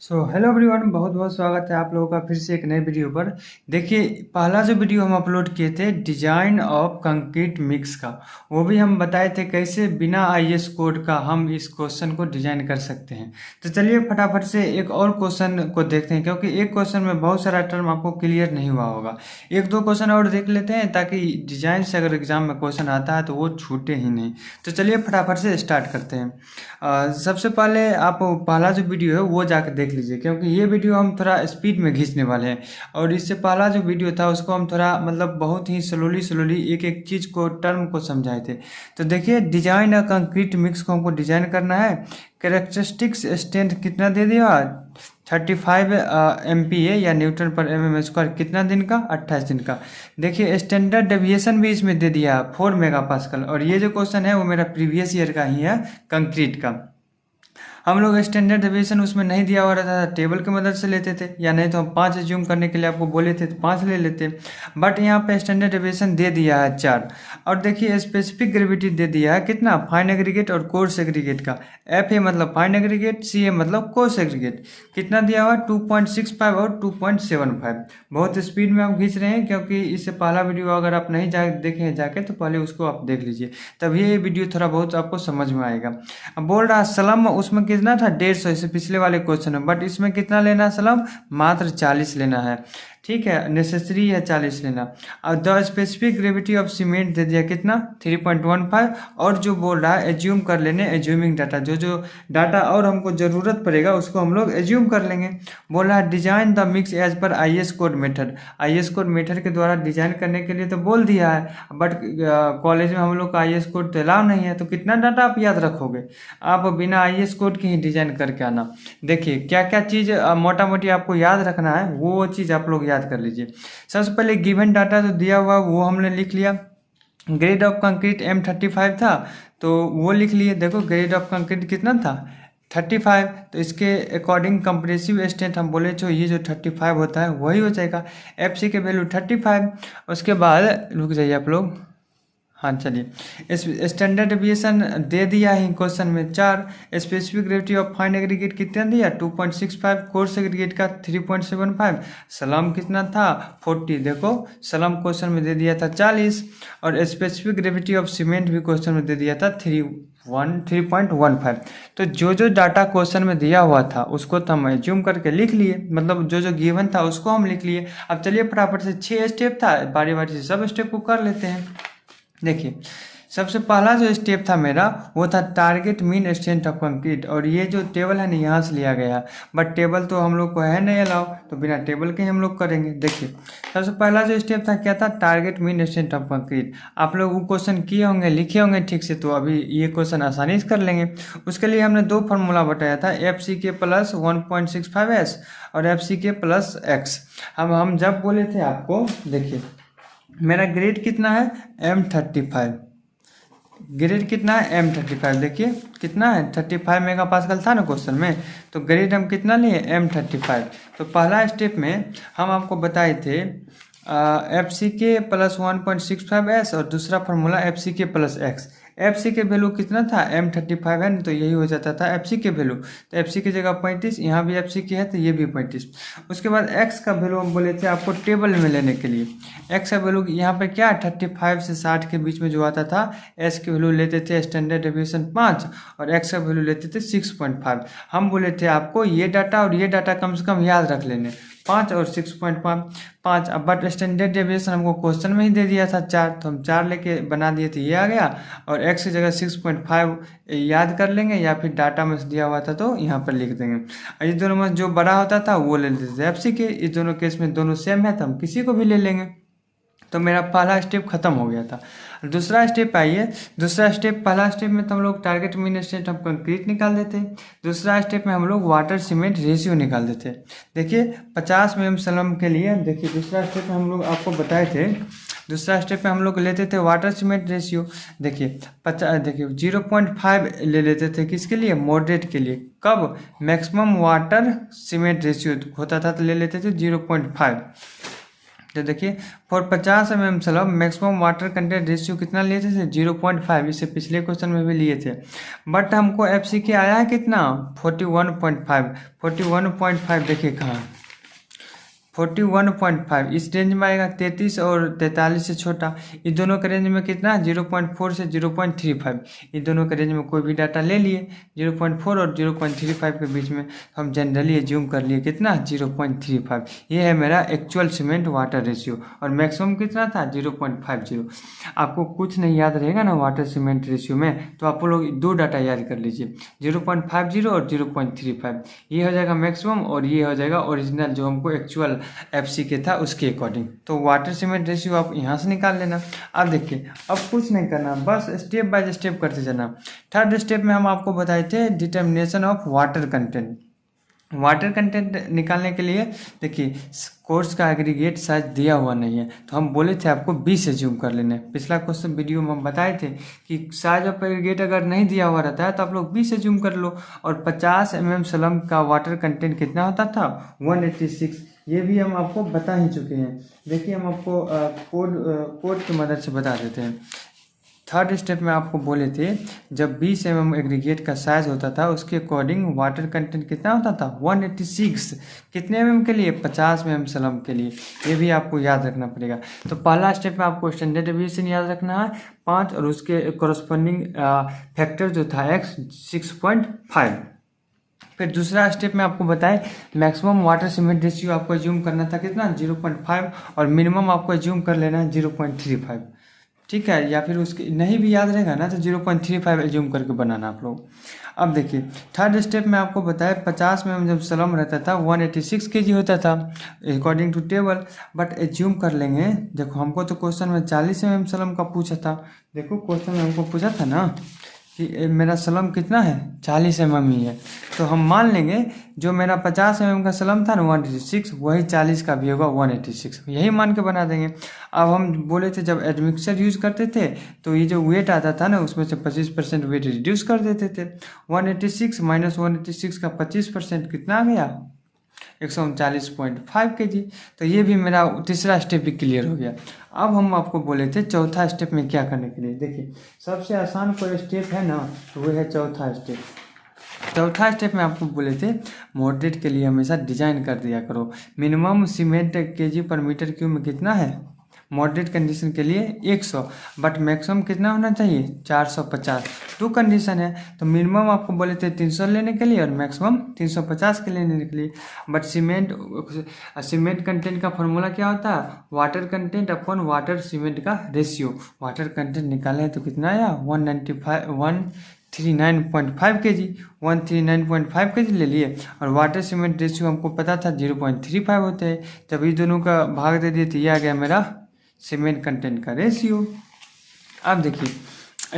Hello everyone, बहुत बहुत स्वागत है आप लोगों का फिर से एक नए वीडियो पर। देखिए, पहला जो वीडियो हम अपलोड किए थे डिजाइन ऑफ कंक्रीट मिक्स का, वो भी हम बताए थे कैसे बिना आईएस कोड का हम इस क्वेश्चन को डिजाइन कर सकते हैं। तो चलिए फटाफट से एक और क्वेश्चन को देखते हैं, क्योंकि एक क्वेश्चन में बहुत सारा टर्म आपको क्लियर नहीं हुआ होगा। एक दो क्वेश्चन और देख लेते हैं ताकि डिजाइन से अगर एग्जाम में क्वेश्चन आता है तो वो छूटे ही नहीं। तो चलिए फटाफट से स्टार्ट करते हैं। सबसे पहले आप पहला जो वीडियो है वो जाकर देख लीजिए, क्योंकि ये वीडियो हम थोड़ा स्पीड में खींचने वाले हैं। और इससे पहला जो वीडियो था उसको हम थोड़ा मतलब बहुत ही स्लोली स्लोली एक एक चीज़ को टर्म को समझाए थे। तो देखिए, डिजाइन अ कंक्रीट मिक्स को हमको डिजाइन करना है। कैरेक्टरिस्टिक्स स्ट्रेंथ कितना दे दिया, 35 MPa या न्यूटन पर mm² कितना दिन का, 28 दिन का। देखिए, स्टैंडर्ड डेविएशन भी इसमें दे दिया 4 मेगापास्कल। और ये जो क्वेश्चन है वो मेरा प्रीवियस ईयर का ही है, कंक्रीट का। हम लोग स्टैंडर्ड डेविएशन उसमें नहीं दिया हुआ रहता था, टेबल की मदद से लेते थे, या नहीं तो हम 5 एज्यूम करने के लिए आपको बोले थे तो 5 ले लेते। बट यहाँ पे स्टैंडर्ड डेविएशन दे दिया है 4। और देखिए, स्पेसिफिक ग्रेविटी दे दिया है कितना, फाइन एग्रीगेट और कोर्स एग्रीगेट का। एफ ए मतलब फाइन एग्रीगेट, सी ए मतलब कोर्स एग्रीगेट। कितना दिया हुआ, 2.65 और 2.75। बहुत स्पीड में हम खींच रहे हैं, क्योंकि इससे पहला वीडियो अगर आप नहीं देखे जाके तो पहले उसको आप देख लीजिए, तभी ये वीडियो थोड़ा बहुत आपको समझ में आएगा। अब बोल रहा सलम उसमें कितना था, 150, इसे पिछले वाले क्वेश्चन में। बट इसमें कितना लेना है सलम, मात्र 40 लेना है। ठीक है, नेसेसरी है 40 लेना। और the specific gravity of cement दे दिया कितना, 3.15। और जो बोल रहा है एज्यूम कर लेने, एज्यूमिंग डाटा, जो जो डाटा और हमको ज़रूरत पड़ेगा उसको हम लोग एज्यूम कर लेंगे। बोल रहा है design the mix as per IS code method. IS code method के द्वारा डिजाइन करने के लिए तो बोल दिया है, बट कॉलेज में हम लोग का आईएस कोड तो अलाउ नहीं है। तो कितना डाटा आप याद रखोगे, आप बिना आईएस कोड के ही डिजाइन करके आना। देखिए, क्या क्या चीज़ मोटा मोटी आपको याद रखना है वो चीज़ आप लोग याद कर लीजिए। सबसे पहले गिवन डाटा जो दिया हुआ वो हमने लिख लिया। ग्रेड ऑफ कंक्रीट M35 था तो वो लिख लिए। देखो, ग्रेड ऑफ कंक्रीट कितना था, 35। तो इसके अकॉर्डिंग कंप्रेसिव स्ट्रेंथ हम बोले जो ये जो 35 होता है वही हो जाएगा। FC के वैल्यू 35। उसके बाद रुक जाइए आप लोग, हाँ चलिए, इस स्टैंडर्ड डेविएशन दे दिया है क्वेश्चन में 4। Specific gravity of fine aggregate कितना दिया, 2.65। कोर्स एग्रीगेट का 3.75। सलम कितना था, 40। देखो, सलम क्वेश्चन में दे दिया था 40। और स्पेसिफिक ग्रेविटी ऑफ सीमेंट भी क्वेश्चन में दे दिया था 3.15। तो जो जो डाटा क्वेश्चन में दिया हुआ था उसको तो हम एज्यूम करके लिख लिए, मतलब जो जो गिवन था उसको हम लिख लिए। अब चलिए फटाफट से 6 स्टेप था, बारी बारी से सब स्टेप को कर लेते हैं। देखिए, सबसे पहला जो स्टेप था मेरा वो था target mean strength of concrete. और ये जो टेबल है ना यहाँ से लिया गया है, बट टेबल तो हम लोग को है नहीं अलाउ, तो बिना टेबल के हम लोग करेंगे। देखिए, सबसे पहला जो स्टेप था क्या था, target mean strength of concrete. आप लोग वो क्वेश्चन किए होंगे, लिखे होंगे ठीक से, तो अभी ये क्वेश्चन आसानी से कर लेंगे। उसके लिए हमने 2 फार्मूला बताया था, FCK प्लस 1.65S और FCK प्लस X। हम जब बोले थे आपको, देखिए मेरा ग्रेड कितना है, M35। ग्रेड कितना है, M35। देखिए कितना है, 35 मेगापास्कल था ना क्वेश्चन में, तो ग्रेड हम कितना लिए, M35। तो पहला स्टेप में हम आपको बताए थे FCK प्लस 1.65S और दूसरा formula FCK plus X। FC के वैल्यू कितना था, M35 है ना, तो यही हो जाता था FC के वैल्यू। तो FC की जगह 35, यहाँ भी FC की है तो ये भी 35। उसके बाद X का वैल्यू हम बोले थे आपको टेबल में लेने के लिए। X का वैल्यू यहाँ पे क्या है, 35 से 60 के बीच में जो आता था। S की वैल्यू लेते थे स्टैंडर्ड डेविएशन 5 और X का वैल्यू लेते थे 6.5। हम बोले थे आपको ये डाटा और ये डाटा कम से कम याद रख लेने, 5 और 6.5। बट स्टैंडर्ड डेविएशन हमको क्वेश्चन में ही दे दिया था 4, तो हम 4 लेके बना दिए थे, ये आ गया। और X की जगह 6.5 याद कर लेंगे, या फिर डाटा में दिया हुआ था तो यहाँ पर लिख देंगे। इस दोनों में जो बड़ा होता था वो ले लेते थे FC के। इस दोनों केस में दोनों सेम है तो हम किसी को भी ले लेंगे। तो मेरा पहला स्टेप खत्म हो गया था। दूसरा स्टेप आइए, दूसरा स्टेप, पहला स्टेप में तो हम लोग target mean strength of concrete निकाल देते। दूसरा स्टेप में हम लोग वाटर सीमेंट रेशियो निकाल देते। देखिए 50 mm सलम के लिए, देखिए दूसरा स्टेप में हम लोग आपको बताए थे, दूसरा स्टेप में हम लोग लेते थे वाटर सीमेंट रेशियो। देखिए 50, देखिए 0.5 ले लेते थे किसके लिए, मॉडरेट के लिए। कब, मैक्सिमम वाटर सीमेंट रेशियो होता था तो ले लेते थे 0.5। तो देखिए for 50 mm slub maximum water content ratio कितना लिए थे 0.5, इससे पिछले क्वेश्चन में भी लिए थे। बट हमको FCK आया है कितना 41.5। 41.5 देखिए कहाँ 41.5 इस रेंज में आएगा। 33 और 43 से छोटा, इस दोनों के रेंज में कितना 0.4 से 0.35, इस दोनों के रेंज में कोई भी डाटा ले लिए 0.4 और 0.35 के बीच में, तो हम जनरली एज्यूम कर लिए कितना 0.35। ये है मेरा एक्चुअल सीमेंट वाटर रेशियो और मैक्सिमम कितना था 0.50। आपको कुछ नहीं याद रहेगा ना वाटर सीमेंट रेशियो में, तो आप लोग दो डाटा याद कर लीजिए 0.50 और 0.35, ये हो जाएगा मैक्सिमम और ये हो जाएगा ओरिजिनल जो हमको एक्चुअल FCK था उसके अकॉर्डिंग। तो वाटर सीमेंट रेशियो आप यहाँ से निकाल लेना। अब देखिए अब कुछ नहीं करना, बस स्टेप बाय स्टेप करते जाना। थर्ड स्टेप में हम आपको बताए थे determination of water content. Water content निकालने के लिए देखिए कोर्स का एग्रीगेट साइज दिया हुआ नहीं है, तो हम बोले थे आपको 20 एज्यूम कर लेने। पिछला क्वेश्चन वीडियो में हम बताए थे कि साइज ऑफ एग्रीगेट अगर नहीं दिया हुआ रहता है तो आप लोग 20 एज्यूम कर लो। और 50 mm स्लम का वाटर कंटेंट कितना होता था 186, ये भी हम आपको बता ही चुके हैं। देखिए हम आपको कोड की मदद से बता देते हैं। थर्ड स्टेप में आपको बोले थे जब 20 mm एग्रीगेट का साइज होता था उसके अकॉर्डिंग वाटर कंटेंट कितना होता था 186, कितने mm के लिए 50 mm स्लम के लिए, ये भी आपको याद रखना पड़ेगा। तो पहला स्टेप में आपको स्टैंडर्ड डेविएशन याद रखना है 5 और उसके कॉरस्पॉन्डिंग फैक्टर जो था x 6.5। फिर दूसरा स्टेप में आपको बताएं मैक्सिमम वाटर सीमेंट रेशियो आपको एज्यूम करना था कितना 0.5 और मिनिमम आपको एज्यूम कर लेना है 0.35, ठीक है। या फिर उसके नहीं भी याद रहेगा ना तो 0.35 एज्यूम करके बनाना आप लोग। अब देखिए थर्ड स्टेप में आपको बताया 50 में जब स्लम रहता था 186 kg होता था according to table, but assume कर लेंगे। देखो हमको तो क्वेश्चन में 40 mm स्लम का पूछा था, देखो क्वेश्चन में हमको पूछा था ना कि मेरा स्लम कितना है 40 mm ही है, तो हम मान लेंगे जो मेरा 50 mm का स्लम था ना 186 वही 40 का भी होगा 186, यही मान के बना देंगे। अब हम बोले थे जब एडमिक्सर यूज करते थे तो ये जो वेट आता था ना उसमें से 25% वेट रिड्यूस कर देते थे। 186 माइनस 186 का 25% कितना आ गया 139.5 kg। तो ये भी मेरा तीसरा स्टेप भी क्लियर हो गया। अब हम आपको बोले थे चौथा स्टेप में क्या करने के लिए, देखिए सबसे आसान कोई स्टेप है ना तो वो है चौथा स्टेप। चौथा स्टेप में आपको बोले थे मॉडरेट के लिए हमेशा डिजाइन कर दिया करो। मिनिमम सीमेंट kg पर मीटर क्यूब में कितना है मॉडरेट कंडीशन के लिए 100, बट मैक्सिमम कितना होना चाहिए 450। टू कंडीशन है तो मिनिमम आपको बोले थे 300 लेने के लिए और मैक्सिमम 350 के लेने के लिए। बट सीमेंट कंटेंट का फॉर्मूला क्या होता है water content upon water cement का रेशियो। वाटर कंटेंट निकाले तो कितना आया 139.5 kg, 139.5 kg ले लिए और वाटर सीमेंट रेशियो हमको पता था 0.35 होते हैं, जब इस दोनों का भाग दे दिए तो ये आ गया मेरा सीमेंट कंटेंट का रेशियो। अब देखिए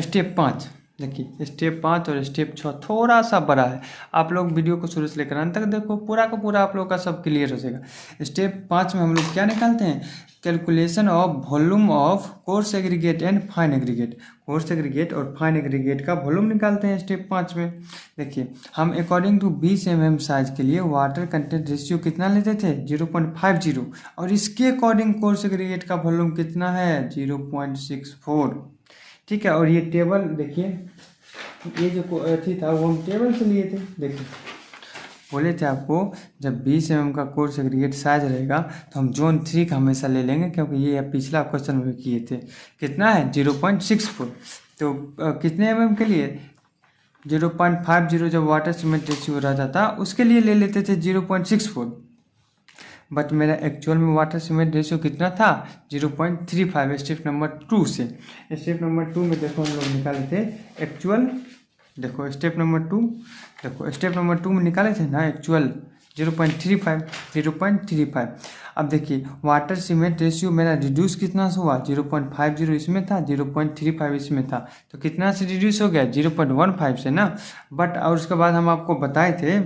स्टेप 5, देखिए स्टेप 5 और स्टेप 6 थोड़ा सा बड़ा है, आप लोग वीडियो को शुरू से लेकर अंत तक देखो, पूरा का पूरा आप लोग का सब क्लियर हो जाएगा। स्टेप 5 में हम लोग क्या निकालते हैं calculation of volume of coarse aggregate and fine aggregate. Coarse aggregate और फाइन एग्रीगेट का वॉल्यूम निकालते हैं स्टेप 5 में। देखिए हम अकॉर्डिंग टू 20 mm साइज के लिए वाटर कंटेंट रेशियो कितना लेते थे 0.50 और इसके अकॉर्डिंग कोर्स एग्रीगेट का वॉल्यूम कितना है 0.64, ठीक है। और ये टेबल देखिए ये जो अथी था वो हम टेबल से लिए थे। देखिए बोले थे आपको जब 20 mm का कोर्स एग्रीगेट साइज रहेगा तो हम जोन 3 का हमेशा ले लेंगे, क्योंकि ये पिछला क्वेश्चन में किए थे। कितना है 0.64, तो कितने mm के लिए 0.50 जब वाटर सीमेंट रेशियो रहता था उसके लिए ले लेते थे 0.64, बट मेरा एक्चुअल में वाटर सीमेंट रेशियो कितना था 0.35 स्टेप नंबर 2 से। स्टेप नंबर 2 में देखो हम लोग निकाले थे एक्चुअल, देखो स्टेप नंबर 2, देखो स्टेप नंबर 2 में निकाले थे ना एक्चुअल 0.35। अब देखिए वाटर सीमेंट रेशियो मेरा रिड्यूस कितना से हुआ 0.50 इसमें था 0.35 इसमें था, तो कितना से रिड्यूस हो गया 0.15 से ना। बट और उसके बाद हम आपको बताए थे,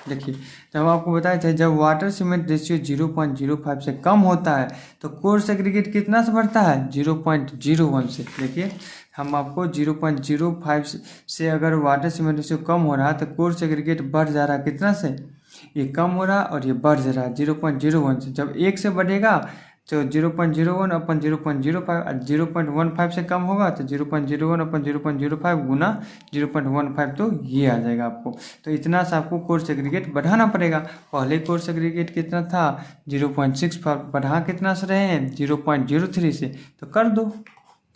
देखिए जब हम आपको बताए थे जब वाटर सीमेंट रेशियो 0.05 से कम होता है तो कोर्स एग्रीगेट कितना से बढ़ता है 0.01 से। देखिए हम आपको 0.05 से अगर वाटर सीमेंट रेशियो कम हो रहा है तो कोर्स एग्रीगेट बढ़ जा रहा है कितना से ये कम हो रहा है और ये बढ़ जा रहा है 0.01 से। जब 1 से बढ़ेगा तो 0.01 अपन 0.05, 0.15 से कम होगा तो 0.01 अपन 0.05 गुना 0.15, तो ये आ जाएगा आपको। तो इतना सा आपको कोर सेग्रीगेट बढ़ाना पड़ेगा। पहले कोर सेग्रीगेट कितना था 0.65, बढ़ा कितना से रहे हैं 0.03 से, तो कर दो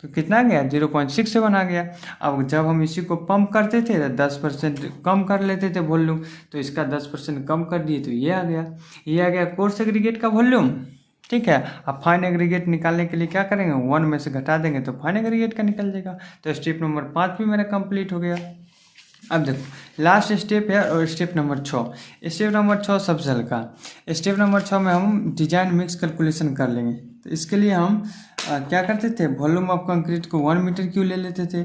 तो कितना गया 0.67 आ गया। अब जब हम इसी को पंप करते थे तो 10% कम कर लेते थे वॉल्यूम, तो इसका 10% कम कर दिए तो ये आ गया। ये आ गया कोर सेग्रीगेट का वॉल्यूम, ठीक है। अब फाइन एग्रीगेट निकालने के लिए क्या करेंगे, 1 में से घटा देंगे तो फाइन एग्रीगेट का निकल जाएगा। तो स्टेप नंबर 5 भी मेरा कंप्लीट हो गया। अब देखो लास्ट स्टेप है और स्टेप नंबर 6। स्टेप नंबर 6 सबसे हल्का। स्टेप नंबर 6 में हम डिजाइन मिक्स कैलकुलेशन कर लेंगे। तो इसके लिए हम क्या करते थे, वॉल्यूम ऑफ कंक्रीट को 1 मीटर क्यूब ले लेते थे।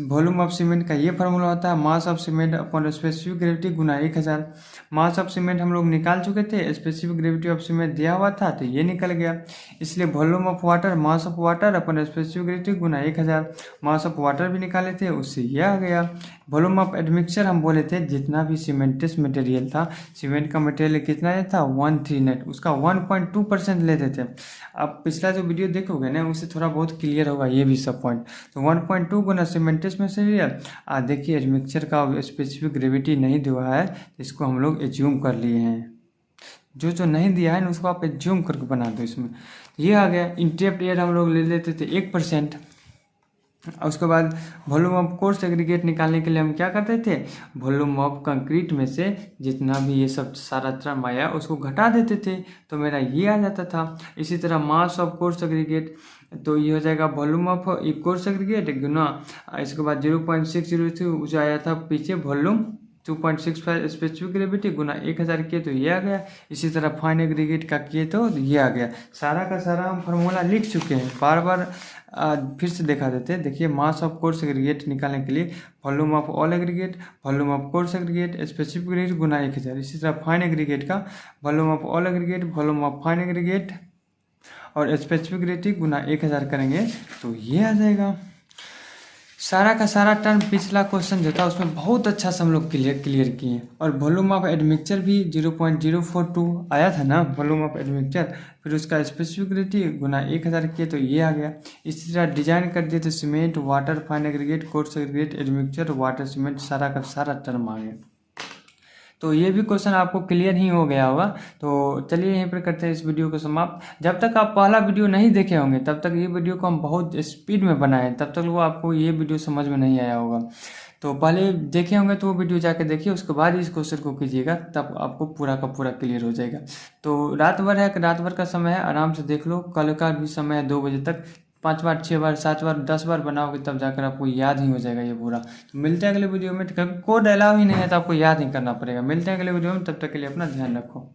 वॉल्यूम ऑफ सीमेंट का ये फार्मूला होता है mass of cement upon specific gravity गुना 1000। मास ऑफ सीमेंट हम लोग निकाल चुके थे, स्पेसिफिक ग्रेविटी ऑफ सीमेंट दिया हुआ था तो ये निकल गया। इसलिए volume of water mass of water upon specific gravity गुना 1000। मास ऑफ वाटर भी निकाले थे, उससे ये आ गया। वॉल्यूम ऑफ एडमिक्सचर हम बोले थे जितना भी सीमेंटिस मटेरियल था, सीमेंट का मटेरियल कितना था 139, उसका 1.2% लेते थे। अब पिछला जो वीडियो देखोगे ना उससे थोड़ा बहुत क्लियर होगा ये भी सब पॉइंट। तो 1.2 गुना सीमेंटिस मटेरियल, देखिए एडमिक्सचर का स्पेसिफिक ग्रेविटी नहीं दिया है तो इसको हम लोग एज्यूम कर लिए हैं। जो नहीं दिया है ना उसको आप एज्यूम करके बना दो इसमें। ये आ गया। इंटेप्ट एयर हम लोग ले लेते थे 1%। उसके बाद वॉल्यूम ऑफ कोर सेग्रीगेट निकालने के लिए हम क्या करते थे, वॉल्यूम ऑफ कंक्रीट में से जितना भी ये सब सारा टर्म आया उसको घटा देते थे तो मेरा ये आ जाता था। इसी तरह मास ऑफ कोर सेग्रीगेट, तो ये हो जाएगा वॉल्यूम ऑफ कोर सेग्रीगेट गुना इसके बाद 0.602 जो आया था पीछे वॉल्यूम 2.65 स्पेसिफिक ग्रेविटी गुना 1000 किए तो ये आ गया। इसी तरह फाइन एग्रीगेट का किए तो ये आ गया। सारा का सारा हम फार्मूला लिख चुके हैं, बार बार फिर से दिखा देते हैं। देखिए मास ऑफ कोर्स एग्रीगेट निकालने के लिए volume of all aggregate, volume of coarse aggregate, specific gravity गुना 1000। इसी तरह फाइन एग्रीगेट का volume of all aggregate, volume of fine aggregate और स्पेसिफिक ग्रेविटी गुना 1000 करेंगे तो ये आ जाएगा। सारा का सारा टर्म पिछला क्वेश्चन जो था उसमें बहुत अच्छा से हम लोग क्लियर किए। और वॉल्यूम ऑफ एडमिक्सचर भी 0.042 आया था ना वॉल्यूम ऑफ एडमिक्सचर, फिर उसका स्पेसिफिक ग्रेविटी गुना 1000 किए तो ये आ गया। इसी तरह डिजाइन कर दिए तो cement, water, fine aggregate, coarse aggregate, admixture, water, cement, सारा का सारा टर्म आ गया। तो ये भी क्वेश्चन आपको क्लियर ही हो गया होगा। तो चलिए यहीं पर करते हैं इस वीडियो को समाप्त। जब तक आप पहला वीडियो नहीं देखे होंगे तब तक ये वीडियो को हम बहुत स्पीड में बनाए, तब तक वो आपको ये वीडियो समझ में नहीं आया होगा। तो पहले देखे होंगे तो वो वीडियो जाके देखिए, उसके बाद इस क्वेश्चन को कीजिएगा, तब आपको पूरा का पूरा क्लियर हो जाएगा। तो रात भर है, रात भर का समय है, आराम से देख लो। कल का भी समय है 2 बजे तक, 5 बार, 6 बार, 7 बार, 10 बार बनाओगे तब जाकर आपको याद ही हो जाएगा ये पूरा। तो मिलते हैं अगले वीडियो में। कोड अलाउ ही नहीं है तो आपको याद ही करना पड़ेगा। मिलते हैं अगले वीडियो में, तब तक के लिए अपना ध्यान रखो।